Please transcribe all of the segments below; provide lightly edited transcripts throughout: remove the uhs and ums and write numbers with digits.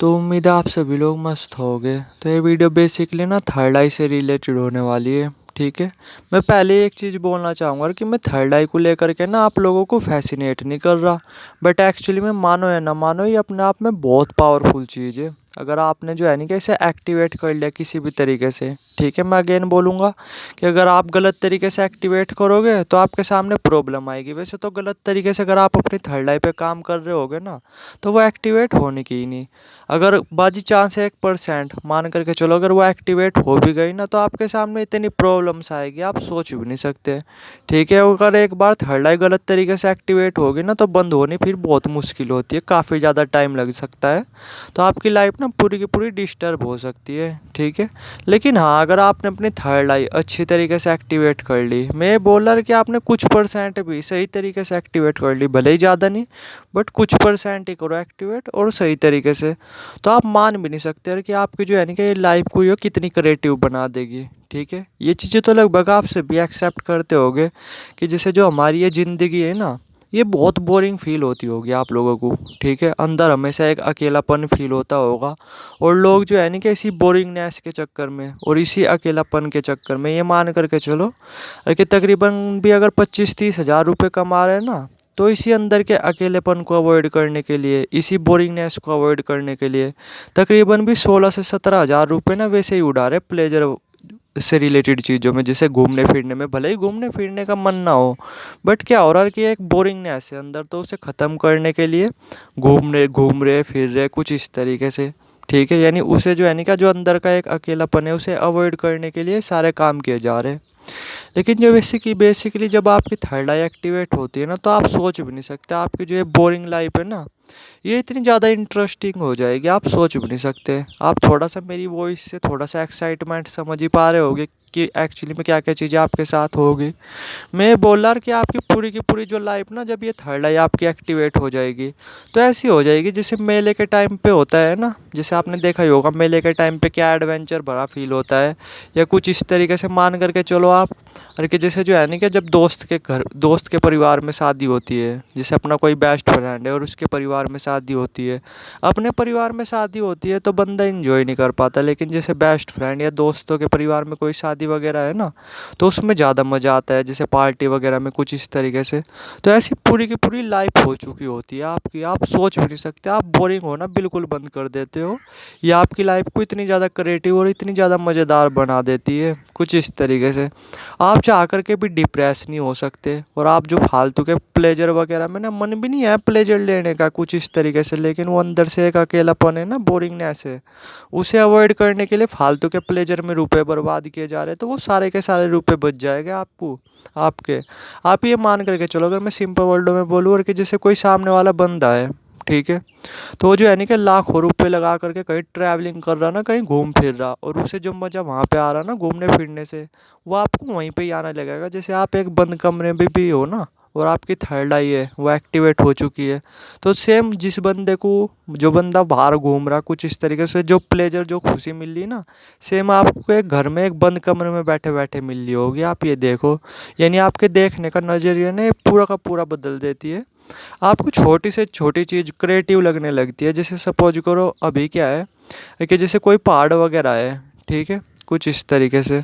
तो उम्मीद है आप सभी लोग मस्त होगे। तो ये वीडियो बेसिकली ना थर्ड आई से रिलेटेड होने वाली है। ठीक है। मैं पहले एक चीज़ बोलना चाहूँगा कि मैं थर्ड आई को लेकर के ना आप लोगों को फैसिनेट नहीं कर रहा, बट एक्चुअली में मानो या ना मानो ये अपने आप में बहुत पावरफुल चीज़ है। अगर आपने जो है नहीं कि इसे एक्टिवेट कर लिया किसी भी तरीके से, ठीक है, मैं अगेन बोलूँगा कि अगर आप गलत तरीके से एक्टिवेट करोगे तो आपके सामने प्रॉब्लम आएगी। वैसे तो गलत तरीके से अगर आप अपनी थर्ड आई पे काम कर रहे होगे ना तो वो एक्टिवेट होने की ही नहीं। अगर बाजी चांस है 1% मान करके चलो, अगर वो एक्टिवेट हो भी गई ना तो आपके सामने इतनी प्रॉब्लम्स आएगी आप सोच भी नहीं सकते। ठीक है। अगर एक बार थर्ड आई गलत तरीके से एक्टिवेट होगी ना तो बंद होनी फिर बहुत मुश्किल होती है, काफ़ी ज़्यादा टाइम लग सकता है। तो आपकी लाइफ ना पूरी की पूरी डिस्टर्ब हो सकती है। ठीक है। लेकिन हाँ, अगर आपने अपनी थर्ड आई अच्छी तरीके से एक्टिवेट कर ली, मैं बोल रहा कि आपने कुछ परसेंट भी सही तरीके से एक्टिवेट कर ली, भले ही ज़्यादा नहीं बट कुछ परसेंट ही करो एक्टिवेट और सही तरीके से, तो आप मान भी नहीं सकते यार कि आपकी जो है ना कि लाइफ को ये कितनी क्रिएटिव बना देगी। ठीक है। ये चीज़ें तो लगभग आप सभी एक्सेप्ट करते होगे कि जैसे जो हमारी ये ज़िंदगी है ना, ये बहुत बोरिंग फील होती होगी आप लोगों को। ठीक है। अंदर हमेशा एक अकेलापन फील होता होगा और लोग जो है ना कि इसी बोरिंगनेस के चक्कर में और इसी अकेलापन के चक्कर में ये मान करके चलो कि तकरीबन भी अगर 25-30 हज़ार रुपये कमा रहे हैं ना, तो इसी अंदर के अकेलेपन को अवॉइड करने के लिए, इसी बोरिंगनेस को अवॉइड करने के लिए तकरीबन भी 16 से 17 हज़ार रुपये ना वैसे ही उड़ा रहे प्लेजर से रिलेटेड चीज़ों में, जैसे घूमने फिरने में। भले ही घूमने फिरने का मन ना हो, बट क्या हो रहा है कि एक बोरिंगनेस है अंदर, तो उसे ख़त्म करने के लिए घूम रहे फिर रहे कुछ इस तरीके से। ठीक है। यानी उसे जो है नहीं का जो अंदर का एक अकेलापन है उसे अवॉइड करने के लिए सारे काम किए जा रहे हैं। लेकिन जो बेसिकली जब आपकी थर्ड आई एक्टिवेट होती है ना तो आप सोच भी नहीं सकते आपकी जो ये बोरिंग लाइफ है ना ये इतनी ज़्यादा इंटरेस्टिंग हो जाएगी, आप सोच भी नहीं सकते। आप थोड़ा सा मेरी वॉइस से थोड़ा सा एक्साइटमेंट समझ ही पा रहे होगे कि एक्चुअली में क्या क्या चीज़ें आपके साथ होगी। मैं बोल रहा कि आपकी पूरी की पूरी जो लाइफ ना जब ये थर्ड आई आपकी एक्टिवेट हो जाएगी तो ऐसी हो जाएगी जैसे मेले के टाइम पे होता है ना। जैसे आपने देखा ही होगा मेले के टाइम पे क्या एडवेंचर भरा फील होता है, या कुछ इस तरीके से मान करके चलो आप। अरे कि जैसे जो है ना कि जब दोस्त के परिवार में शादी होती है, जैसे अपना कोई बेस्ट फ्रेंड है और उसके परिवार में शादी होती है, अपने परिवार में शादी होती है तो बंदा इंजॉय नहीं कर पाता, लेकिन जैसे बेस्ट फ्रेंड या दोस्तों के परिवार में कोई शादी वगैरह है ना तो उसमें ज़्यादा मज़ा आता है, जैसे पार्टी वगैरह में कुछ इस तरीके से। तो ऐसी पूरी की पूरी लाइफ हो चुकी होती है आपकी, आप सोच भी नहीं सकते, आप बोरिंग होना बिल्कुल बंद कर देते हो। ये आपकी लाइफ को इतनी ज़्यादा क्रिएटिव और इतनी ज़्यादा मज़ेदार बना देती है कुछ इस तरीके से। आप चाह करके भी डिप्रेस नहीं हो सकते, और आप जो फालतू के प्लेजर वगैरह में ना मन भी नहीं है प्लेजर लेने का कुछ इस तरीके से, लेकिन वो अंदर से एक अकेलापन है ना, बोरिंगनेस है, उसे अवॉइड करने के लिए फालतू के प्लेजर में रुपए बर्बाद किए जा रहे हैं, तो वो सारे के सारे रुपए बच जाएंगे आपको आपके। आप ये मान करके चलो, अगर मैं सिंपल वर्डों में बोलूँ और कि जैसे कोई सामने वाला बंदा है, ठीक है, तो वो जो है नहीं कि लाखों रुपए लगा करके कहीं ट्रैवलिंग कर रहा ना, कहीं घूम फिर रहा, और उसे जो मज़ा वहाँ पे आ रहा ना घूमने फिरने से, वो आपको वहीं पे ही आने लगेगा। जैसे आप एक बंद कमरे में भी हो ना और आपकी थर्ड आई है वो एक्टिवेट हो चुकी है, तो सेम जिस बंदे को, जो बंदा बाहर घूम रहा कुछ इस तरीके से, जो प्लेजर जो खुशी मिल रही ना, सेम आपको एक घर में एक बंद कमरे में बैठे बैठे मिल रही होगी। आप ये देखो, यानी आपके देखने का नज़रिया ने पूरा का पूरा बदल देती है। आपको छोटी से छोटी चीज़ क्रिएटिव लगने लगती है। जैसे सपोज करो अभी क्या है कि जैसे कोई पहाड़ वगैरह है, ठीक है, कुछ इस तरीके से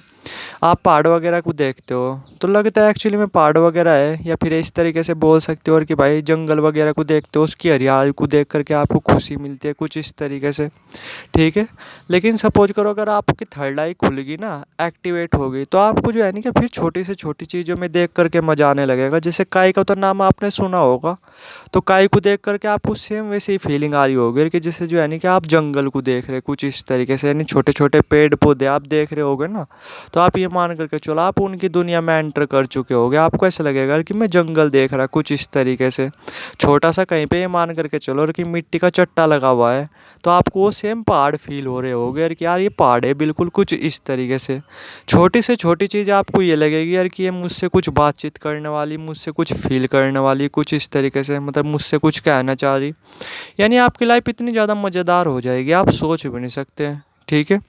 आप पहाड़ वगैरह को देखते हो तो लगता है एक्चुअली में पहाड़ वगैरह है, या फिर इस तरीके से बोल सकते हो और कि भाई जंगल वगैरह को देखते हो, उसकी हरियाली को देख करके आपको खुशी मिलती है कुछ इस तरीके से। ठीक है। लेकिन सपोज करो अगर आपकी थर्ड आई खुल गई ना, एक्टिवेट हो गई, तो आपको जो है नहीं कि फिर छोटी से छोटी चीज़ों में देख करके मज़ा आने लगेगा। जैसे काई का तो नाम आपने सुना होगा, तो काई को देख करके आपको सेम वैसे ही फीलिंग आ रही होगी कि जैसे जो है नहीं कि आप जंगल को देख रहे हैं कुछ इस तरीके से, यानी छोटे छोटे पेड़ पौधे आप देख रहे होगे ना, तो आप ये मान करके चलो आप उनकी दुनिया में एंटर कर चुके होगे। आपको ऐसा लगेगा कि मैं जंगल देख रहा कुछ इस तरीके से। छोटा सा कहीं पे ये मान करके चलो और कि मिट्टी का चट्टा लगा हुआ है, तो आपको वो सेम पहाड़ फील हो रहे होगे यार कि यार ये पहाड़ है बिल्कुल कुछ इस तरीके से। छोटी से छोटी चीज़ आपको ये लगेगी यार कि ये मुझसे कुछ बातचीत करने वाली, मुझसे कुछ फील करने वाली कुछ इस तरीके से, मतलब मुझसे कुछ कहना चाह रही। यानी आपकी लाइफ इतनी ज़्यादा मज़ेदार हो जाएगी आप सोच भी नहीं सकते। ठीक है।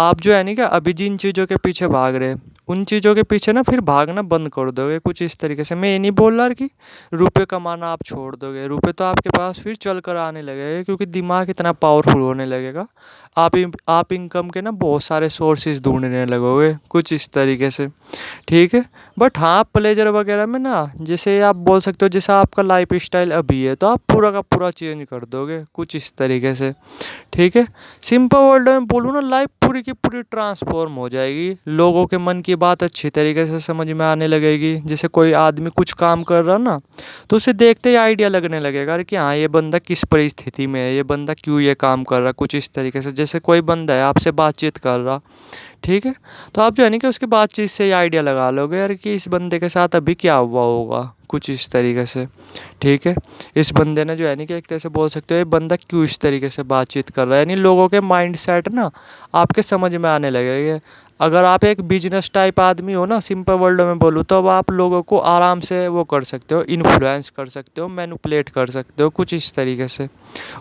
आप जो है नहीं क्या अभी जिन चीज़ों के पीछे भाग रहे हैं उन चीज़ों के पीछे ना फिर भागना बंद कर दोगे कुछ इस तरीके से। मैं ये नहीं बोल रहा कि रुपए कमाना आप छोड़ दोगे, रुपए तो आपके पास फिर चल कर आने लगेगा क्योंकि दिमाग इतना पावरफुल होने लगेगा। आप इनकम के ना बहुत सारे सोर्सेज ढूंढने लगोगे कुछ इस तरीके से। ठीक है। बट हाँ प्लेजर वगैरह में ना जैसे आप बोल सकते हो जैसा आपका लाइफ स्टाइल अभी है तो आप पूरा का पूरा चेंज कर दोगे कुछ इस तरीके से। ठीक है। सिंपल वर्ड में बोलूँ ना लाइफ पूरी की पूरी ट्रांसफॉर्म हो जाएगी, लोगों के मन की बात अच्छी तरीके से समझ में आने लगेगी। जैसे कोई आदमी कुछ काम कर रहा ना तो उसे देखते ही आइडिया लगने लगेगा अरे कि हाँ ये बंदा किस परिस्थिति में है, ये बंदा क्यों ये काम कर रहा, कुछ इस तरीके से। जैसे कोई बंदा है आपसे बातचीत कर रहा, ठीक है, तो आप जो है ना कि उसकी बातचीत से ही आइडिया लगा लोगे यार कि इस बंदे के साथ अभी क्या हुआ होगा कुछ इस तरीके से। ठीक है। इस बंदे ने जो है ना कि एक तरह से बोल सकते हो ये बंदा क्यों इस तरीके से बातचीत कर रहा है, यानी लोगों के माइंड सेट ना आपके समझ में आने लगेंगे। अगर आप एक बिजनेस टाइप आदमी हो ना सिंपल वर्ड में बोलूँ तो अब आप लोगों को आराम से वो कर सकते हो, इन्फ्लुएंस कर सकते हो, मैनिपुलेट कर सकते हो कुछ इस तरीके से,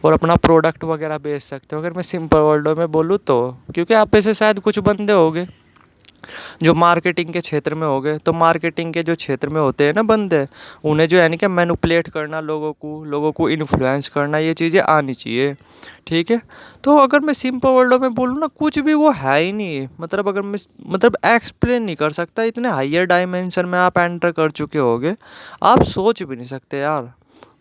और अपना प्रोडक्ट वगैरह बेच सकते हो अगर मैं सिंपल वर्डों में बोलूँ तो। क्योंकि आप ऐसे शायद कुछ बंदे होंगे जो मार्केटिंग के क्षेत्र में हो गए, तो मार्केटिंग के जो क्षेत्र में होते हैं ना बंदे, उन्हें जो है ना कि मैनिपुलेट करना, लोगों को इन्फ्लुएंस करना, ये चीज़ें आनी चाहिए। ठीक है। तो अगर मैं सिंपल वर्डों में बोलूँ ना कुछ भी वो है ही नहीं, मतलब अगर मैं मतलब एक्सप्लेन नहीं कर सकता, इतने हायर डायमेंशन में आप एंटर कर चुके होगे आप सोच भी नहीं सकते यार।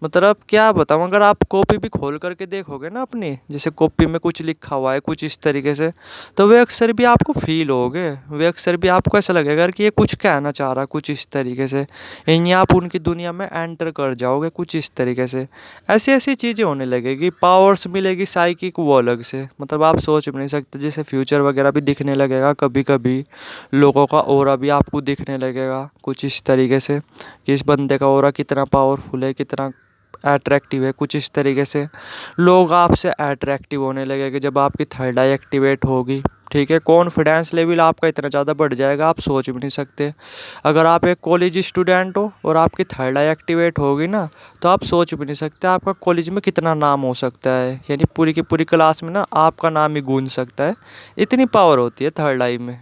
मतलब क्या बताऊँ, अगर आप कॉपी भी खोल करके देखोगे ना अपनी, जैसे कॉपी में कुछ लिखा हुआ है कुछ इस तरीके से, तो वे अक्सर भी आपको फील होगे, वे अक्सर भी आपको ऐसा लगेगा कि ये कुछ कहना चाह रहा कुछ इस तरीके से, यहीं आप उनकी दुनिया में एंटर कर जाओगे कुछ इस तरीके से। ऐसी ऐसी चीज़ें होने लगेगी, पावर्स मिलेगी साइकिक वो अलग से, मतलब आप सोच भी नहीं सकते। जैसे फ्यूचर वगैरह भी दिखने लगेगा कभी कभी, लोगों का ऑरा भी आपको दिखने लगेगा कुछ इस तरीके से कि इस बंदे का ऑरा कितना पावरफुल है, कितना अट्रैक्टिव है कुछ इस तरीके से। लोग आपसे अट्रैक्टिव होने लगेंगे जब आपकी थर्ड आई एक्टिवेट होगी। ठीक है। कॉन्फिडेंस लेवल आपका इतना ज़्यादा बढ़ जाएगा आप सोच भी नहीं सकते। अगर आप एक कॉलेज स्टूडेंट हो और आपकी थर्ड आई एक्टिवेट होगी ना तो आप सोच भी नहीं सकते आपका कॉलेज में कितना नाम हो सकता है, यानी पूरी की पूरी क्लास में ना आपका नाम ही गूंज सकता है, इतनी पावर होती है थर्ड आई में।